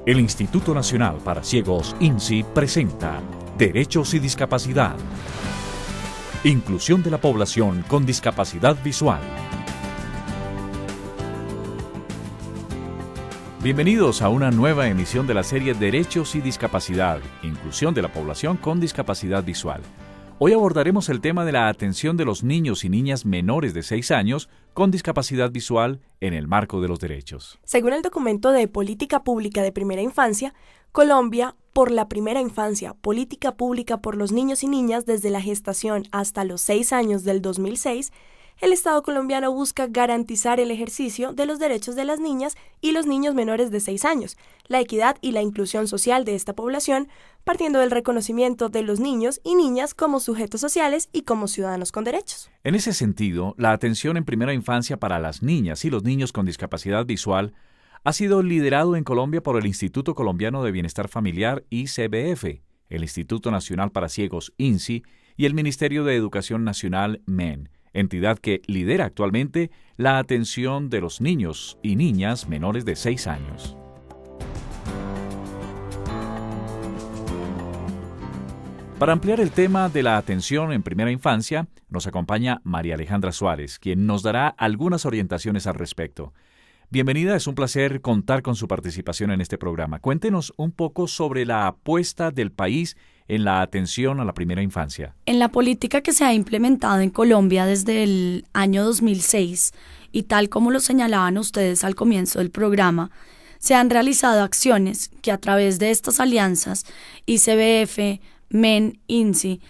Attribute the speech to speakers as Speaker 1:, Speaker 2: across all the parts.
Speaker 1: El Instituto Nacional para Ciegos, INCI, presenta Derechos y Discapacidad. Inclusión de la población con discapacidad visual. Bienvenidos a una nueva emisión de la serie Derechos y Discapacidad, Inclusión de la población con discapacidad visual. Hoy abordaremos el tema de la atención de los niños y niñas menores de 6 años con discapacidad visual en el marco de los derechos.
Speaker 2: Según el documento de Política Pública de Primera Infancia, Colombia, por la primera infancia, política pública por los niños y niñas desde la gestación hasta los 6 años del 2006, el Estado colombiano busca garantizar el ejercicio de los derechos de las niñas y los niños menores de 6 años, la equidad y la inclusión social de esta población, partiendo del reconocimiento de los niños y niñas como sujetos sociales y como ciudadanos con derechos.
Speaker 1: En ese sentido, la atención en primera infancia para las niñas y los niños con discapacidad visual ha sido liderado en Colombia por el Instituto Colombiano de Bienestar Familiar, ICBF, el Instituto Nacional para Ciegos, INCI, y el Ministerio de Educación Nacional, MEN, entidad que lidera actualmente la atención de los niños y niñas menores de 6 años. Para ampliar el tema de la atención en primera infancia, nos acompaña María Alejandra Suárez, quien nos dará algunas orientaciones al respecto. Bienvenida, es un placer contar con su participación en este programa. Cuéntenos un poco sobre la apuesta del país en la atención a la primera infancia.
Speaker 3: En la política que se ha implementado en Colombia desde el año 2006, y tal como lo señalaban ustedes al comienzo del programa, se han realizado acciones que a través de estas alianzas, ICBF, MEN, INCI,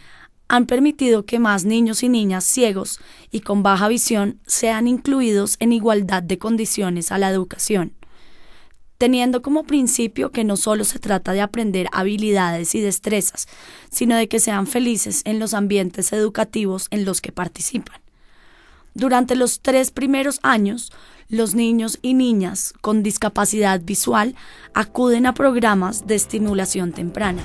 Speaker 3: han permitido que más niños y niñas ciegos y con baja visión sean incluidos en igualdad de condiciones a la educación, teniendo como principio que no solo se trata de aprender habilidades y destrezas, sino de que sean felices en los ambientes educativos en los que participan. Durante los 3 primeros años, los niños y niñas con discapacidad visual acuden a programas de estimulación temprana.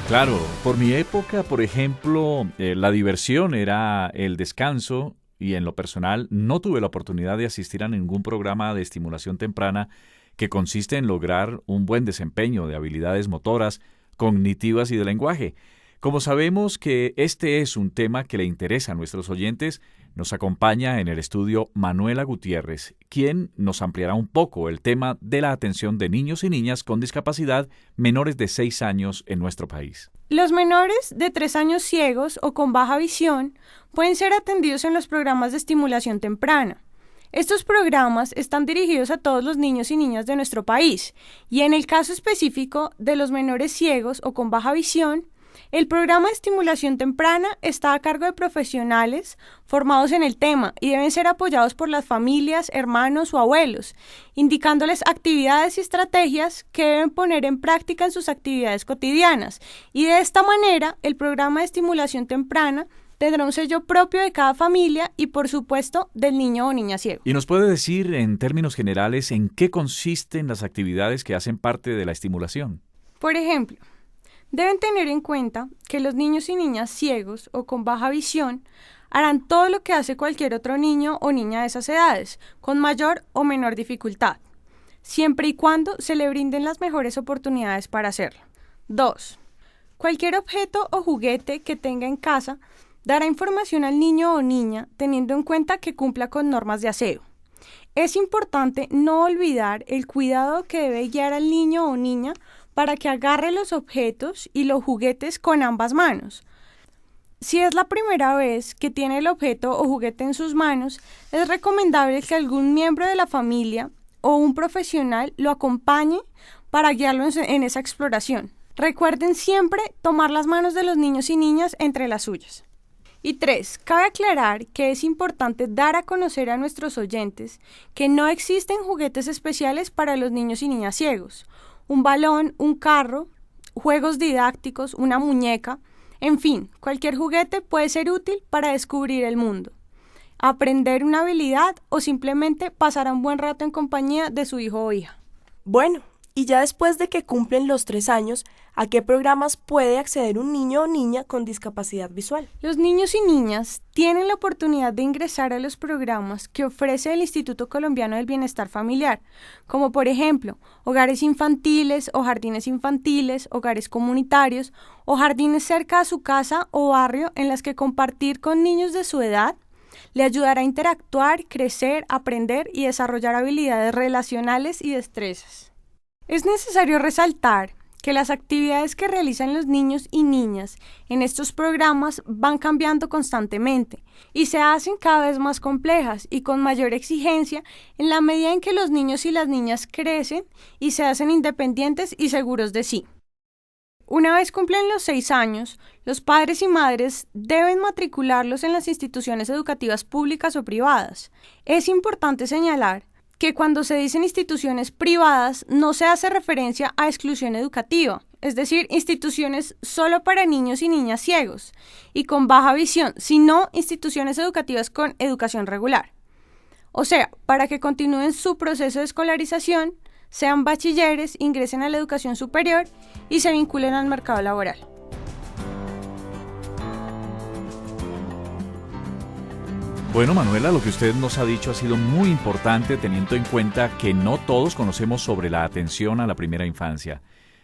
Speaker 1: Claro, por mi época, por ejemplo, la diversión era el descanso y en lo personal no tuve la oportunidad de asistir a ningún programa de estimulación temprana que consiste en lograr un buen desempeño de habilidades motoras, cognitivas y de lenguaje. Como sabemos que este es un tema que le interesa a nuestros oyentes, nos acompaña en el estudio Manuela Gutiérrez, quien nos ampliará un poco el tema de la atención de niños y niñas con discapacidad menores de 6 años en nuestro país.
Speaker 4: Los menores de 3 años ciegos o con baja visión pueden ser atendidos en los programas de estimulación temprana. Estos programas están dirigidos a todos los niños y niñas de nuestro país, y en el caso específico de los menores ciegos o con baja visión, el programa de estimulación temprana está a cargo de profesionales formados en el tema y deben ser apoyados por las familias, hermanos o abuelos, indicándoles actividades y estrategias que deben poner en práctica en sus actividades cotidianas. Y de esta manera, el programa de estimulación temprana tendrá un sello propio de cada familia y, por supuesto, del niño o niña ciego.
Speaker 1: ¿Y nos puede decir, en términos generales, en qué consisten las actividades que hacen parte de la estimulación?
Speaker 4: Por ejemplo, deben tener en cuenta que los niños y niñas ciegos o con baja visión harán todo lo que hace cualquier otro niño o niña de esas edades, con mayor o menor dificultad, siempre y cuando se le brinden las mejores oportunidades para hacerlo. 2. Cualquier objeto o juguete que tenga en casa dará información al niño o niña teniendo en cuenta que cumpla con normas de aseo. Es importante no olvidar el cuidado que debe guiar al niño o niña para que agarre los objetos y los juguetes con ambas manos. Si es la primera vez que tiene el objeto o juguete en sus manos, es recomendable que algún miembro de la familia o un profesional lo acompañe para guiarlo en esa exploración. Recuerden siempre tomar las manos de los niños y niñas entre las suyas. Y 3. Cabe aclarar que es importante dar a conocer a nuestros oyentes que no existen juguetes especiales para los niños y niñas ciegos. Un balón, un carro, juegos didácticos, una muñeca, en fin, cualquier juguete puede ser útil para descubrir el mundo, aprender una habilidad o simplemente pasar un buen rato en compañía de su hijo o hija.
Speaker 2: Bueno, Y ya después de que cumplen los 3 años, ¿a qué programas puede acceder un niño o niña con discapacidad visual?
Speaker 4: Los niños y niñas tienen la oportunidad de ingresar a los programas que ofrece el Instituto Colombiano del Bienestar Familiar, como por ejemplo, hogares infantiles o jardines infantiles, hogares comunitarios o jardines cerca a su casa o barrio en las que compartir con niños de su edad le ayudará a interactuar, crecer, aprender y desarrollar habilidades relacionales y destrezas. Es necesario resaltar que las actividades que realizan los niños y niñas en estos programas van cambiando constantemente y se hacen cada vez más complejas y con mayor exigencia en la medida en que los niños y las niñas crecen y se hacen independientes y seguros de sí. Una vez cumplen los 6 años, los padres y madres deben matricularlos en las instituciones educativas públicas o privadas. Es importante señalar que cuando se dicen instituciones privadas no se hace referencia a exclusión educativa, es decir, instituciones solo para niños y niñas ciegos y con baja visión, sino instituciones educativas con educación regular. O sea, para que continúen su proceso de escolarización, sean bachilleres, ingresen a la educación superior y se vinculen al mercado laboral.
Speaker 1: Bueno, Manuela, lo que usted nos ha dicho ha sido muy importante teniendo en cuenta que no todos conocemos sobre la atención a la primera infancia.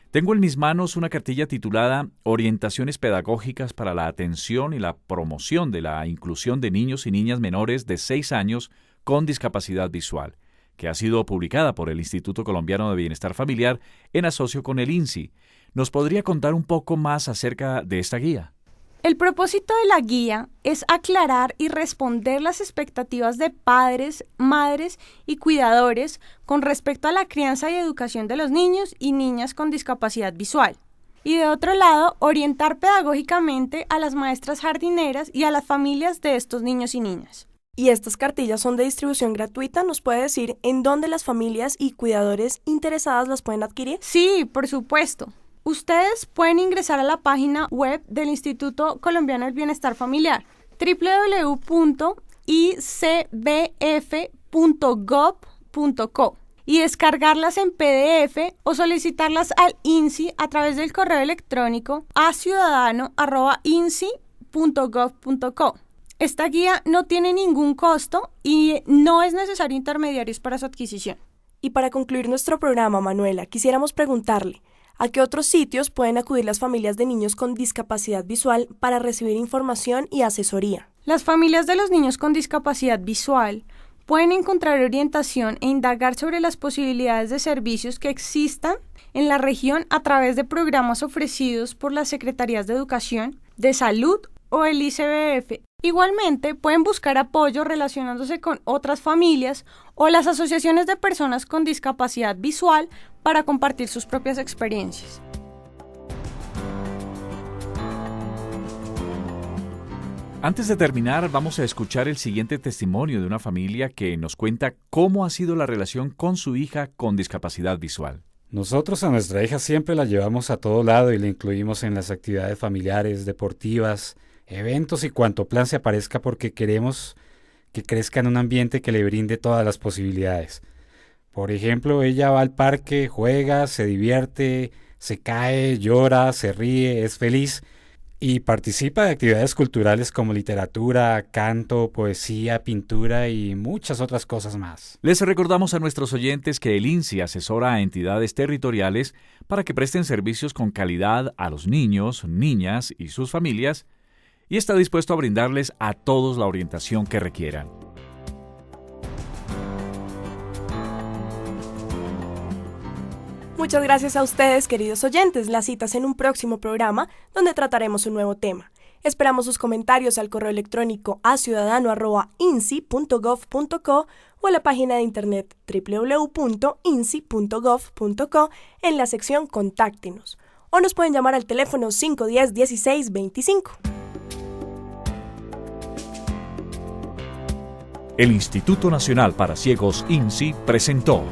Speaker 1: Tengo en mis manos una cartilla titulada Orientaciones pedagógicas para la atención y la promoción de la inclusión de niños y niñas menores de 6 años con discapacidad visual, que ha sido publicada por el Instituto Colombiano de Bienestar Familiar en asocio con el INSI. ¿Nos podría contar un poco más acerca de esta guía?
Speaker 4: El propósito de la guía es aclarar y responder las expectativas de padres, madres y cuidadores con respecto a la crianza y educación de los niños y niñas con discapacidad visual. Y de otro lado, orientar pedagógicamente a las maestras jardineras y a las familias de estos niños y niñas.
Speaker 2: ¿Y estas cartillas son de distribución gratuita? ¿Nos puede decir en dónde las familias y cuidadores interesadas las pueden adquirir?
Speaker 4: Sí, por supuesto. Ustedes pueden ingresar a la página web del Instituto Colombiano del Bienestar Familiar, www.icbf.gov.co, y descargarlas en PDF o solicitarlas al INSI a través del correo electrónico a ciudadano@insi.gov.co. Esta guía no tiene ningún costo y no es necesario intermediarios para su adquisición.
Speaker 2: Y para concluir nuestro programa, Manuela, quisiéramos preguntarle, ¿a qué otros sitios pueden acudir las familias de niños con discapacidad visual para recibir información y asesoría?
Speaker 4: Las familias de los niños con discapacidad visual pueden encontrar orientación e indagar sobre las posibilidades de servicios que existan en la región a través de programas ofrecidos por las Secretarías de Educación, de Salud o el ICBF. Igualmente, pueden buscar apoyo relacionándose con otras familias o las asociaciones de personas con discapacidad visual para compartir sus propias experiencias.
Speaker 1: Antes de terminar, vamos a escuchar el siguiente testimonio de una familia que nos cuenta cómo ha sido la relación con su hija con discapacidad visual.
Speaker 5: Nosotros a nuestra hija siempre la llevamos a todo lado y la incluimos en las actividades familiares, deportivas, eventos y cuanto plan se aparezca porque queremos que crezca en un ambiente que le brinde todas las posibilidades. Por ejemplo, ella va al parque, juega, se divierte, se cae, llora, se ríe, es feliz y participa de actividades culturales como literatura, canto, poesía, pintura y muchas otras cosas más.
Speaker 1: Les recordamos a nuestros oyentes que el INSI asesora a entidades territoriales para que presten servicios con calidad a los niños, niñas y sus familias y está dispuesto a brindarles a todos la orientación que requieran.
Speaker 2: Muchas gracias a ustedes, queridos oyentes. Las citas en un próximo programa donde trataremos un nuevo tema. Esperamos sus comentarios al correo electrónico a ciudadano@insi.gov.co o a la página de internet www.insi.gov.co en la sección Contáctenos. O nos pueden llamar al teléfono 510-1625.
Speaker 1: El Instituto Nacional para Ciegos INSI presentó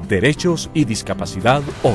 Speaker 1: Derechos y Discapacidad Hoy.